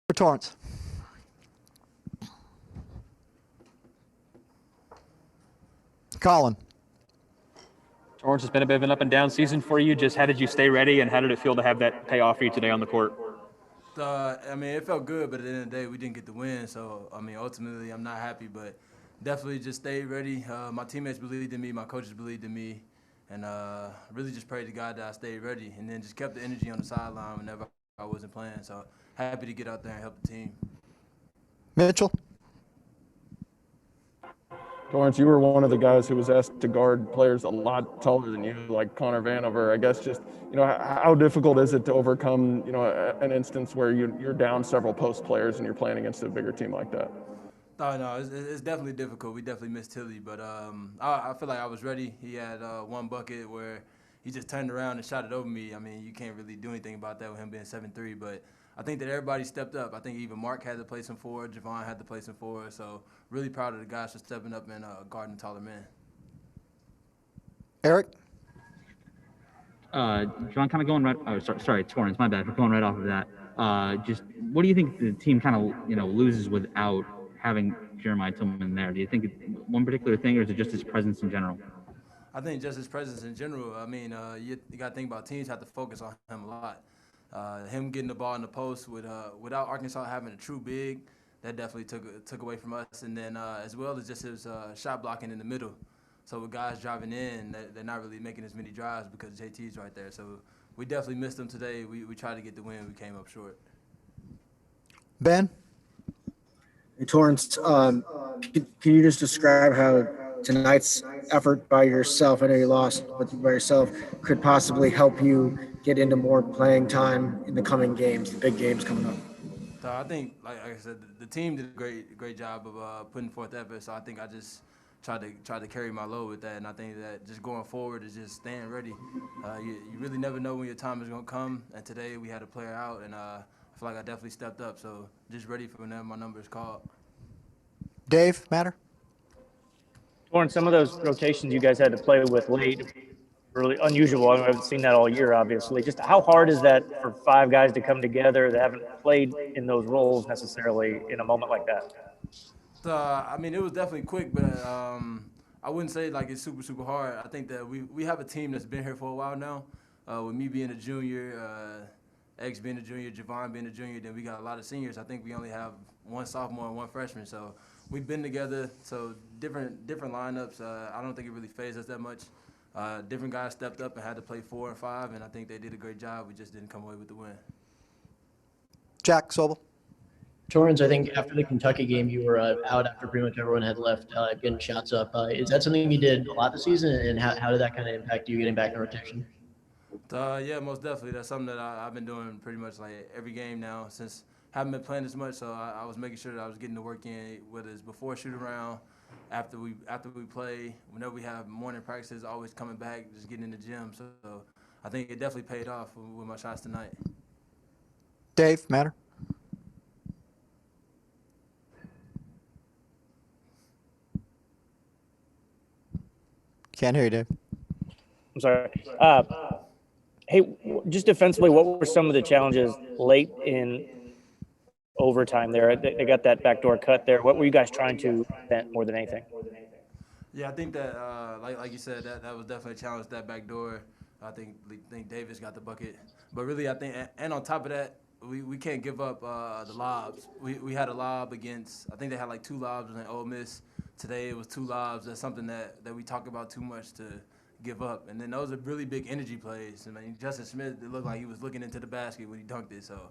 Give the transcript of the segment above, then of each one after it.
For Torrance. Colin. Torrance, has been a bit of an up and down season for you. Just how did you stay ready, and how did it feel to have that pay off for you today on the court? It felt good, but at the end of the day, we didn't get the win. So, ultimately, I'm not happy, but definitely just stayed ready. My teammates believed in me, my coaches believed in me, and really just prayed to God that I stayed ready, and then just kept the energy on the sideline whenever I wasn't playing. So, happy to get out there and help the team. Mitchell. Torrance, you were one of the guys who was asked to guard players a lot taller than you, like Connor Vanover. I guess just, how difficult is it to overcome, an instance where you're down several post players and you're playing against a bigger team like that? No, it's definitely difficult. We definitely missed Tilly, but I feel like I was ready. He had one bucket where he just turned around and shot it over me. You can't really do anything about that with him being 7'3", but I think that everybody stepped up. I think even Mark had to play some forward, Javon had to play some forward, so really proud of the guys for stepping up and guarding taller men. Eric. John, kind of going right. Oh, sorry, Torrance. My bad for going right off of that. Just what do you think the team kind of loses without having Jeremiah Tillman there? Do you think one particular thing, or is it just his presence in general? I think just his presence in general. You got to think about teams have to focus on him a lot. Him getting the ball in the post without Arkansas having a true big, that definitely took away from us. And then as well as just his shot blocking in the middle. So with guys driving in, they're not really making as many drives because JT's right there. So we definitely missed him today. We tried to get the win. We came up short. Ben. Hey, Torrance, can you just describe how tonight's effort by yourself, I know you lost, but by yourself, could possibly help you get into more playing time in the coming games, the big games coming up? So I think, like I said, the team did a great job of putting forth effort. So I think I just tried to carry my load with that, and I think that just going forward is just staying ready. You really never know when your time is going to come, and today we had a player out, and I feel like I definitely stepped up. So just ready for whenever my number is called. Dave, Matter. Torrance, some of those rotations you guys had to play with late, really unusual. I haven't seen that all year, obviously. Just how hard is that for five guys to come together that haven't played in those roles necessarily in a moment like that? It was definitely quick, but I wouldn't say like it's super, super hard. I think that we have a team that's been here for a while now. With me being a junior, X being a junior, Javon being a junior, then we got a lot of seniors. I think we only have one sophomore and one freshman. So we've been together. So different lineups. I don't think it really fazed us that much. Different guys stepped up and had to play 4 and 5, and I think they did a great job. We just didn't come away with the win. Jack Sobel. Torrance, I think after the Kentucky game, you were out after pretty much everyone had left, getting shots up. Is that something you did a lot this season, and how did that kind of impact you getting back in rotation? Yeah, most definitely. That's something that I've been doing pretty much like every game now since haven't been playing as much. So I was making sure that I was getting the work in, whether it's before shoot around, after we play, whenever we have morning practices, always coming back, just getting in the gym. So I think it definitely paid off with my shots tonight. Dave, Matter. Can't hear you, Dave. I'm sorry. Hey, just defensively, what were some of the challenges late in overtime there? They got that backdoor cut there. What were you guys trying to prevent more than anything? Yeah, I think that, like you said, that was definitely a challenge, that back door. I think Davis got the bucket. But really, I think, and on top of that, we can't give up the lobs. We had a lob against, I think they had like 2 lobs in Ole Miss. Today it was 2 lobs. That's something that we talk about too much to give up. And then those are really big energy plays. Justin Smith, it looked like he was looking into the basket when he dunked it. So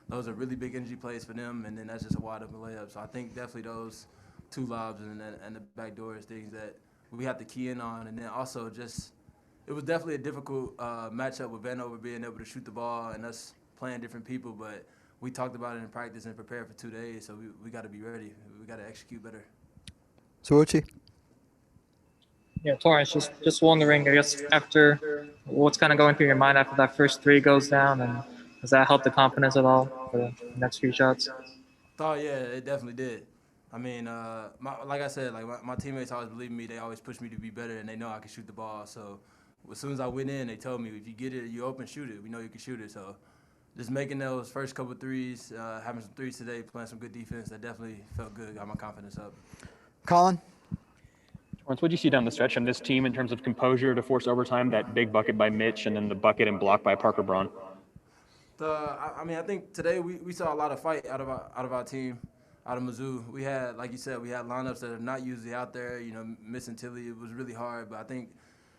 those are really big energy plays for them, and then that's just a wide open layup. So I think definitely those 2 lobs and the back door is things that we have to key in on. And then also just it was definitely a difficult matchup with Vanover being able to shoot the ball and us playing different people. But we talked about it in practice and prepared for 2 days, so we got to be ready. We got to execute better. Suochi. Yeah, Torrance, just wondering, I guess, after what's kind of going through your mind after that first 3 goes down, and does that help the confidence at all for the next few shots? Oh, yeah, it definitely did. Like I said, my teammates always believe in me. They always push me to be better, and they know I can shoot the ball. So as soon as I went in, they told me, if you get it, you open, shoot it. We know you can shoot it. So just making those first couple threes, having some threes today, playing some good defense, that definitely felt good, got my confidence up. Colin? Torrence, what did you see down the stretch from this team in terms of composure to force overtime, that big bucket by Mitch, and then the bucket and block by Parker Braun? I think today we saw a lot of fight out of our team, out of Mizzou. We had, like you said, we had lineups that are not usually out there. Missing Tilly, it was really hard. But I think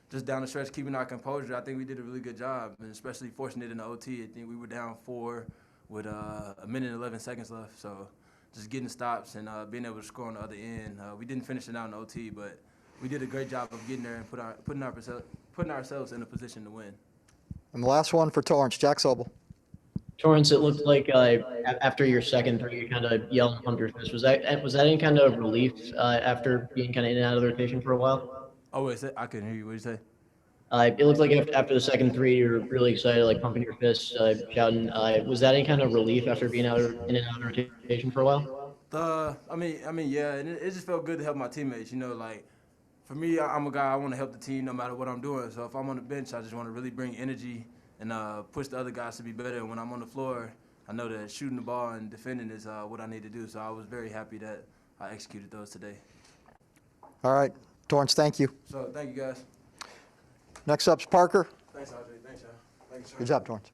just down the stretch, keeping our composure, I think we did a really good job, and especially forcing it in the OT. I think we were down 4 with a minute and 11 seconds left. So just getting stops and being able to score on the other end. We didn't finish it out in the OT, but we did a great job of getting there and putting ourselves in a position to win. And the last one for Torrance, Jack Sobel. Torrance, it looked like after your second three, you kind of yelled under your fist. Was that any kind of relief after being kind of in and out of the rotation for a while? Oh, wait, I couldn't hear you. What did you say? It looked like after the second three, you were really excited, like pumping your fists, shouting. Was that any kind of relief after being in and out of rotation for a while? Yeah, and it just felt good to help my teammates. For me, I'm a guy, I want to help the team no matter what I'm doing. So if I'm on the bench, I just want to really bring energy and push the other guys to be better. And when I'm on the floor, I know that shooting the ball and defending is what I need to do. So I was very happy that I executed those today. All right. Torrance, thank you. So thank you, guys. Next up's Parker. Thanks, Audrey. Thanks, y'all. Thanks, Good job, Torrance.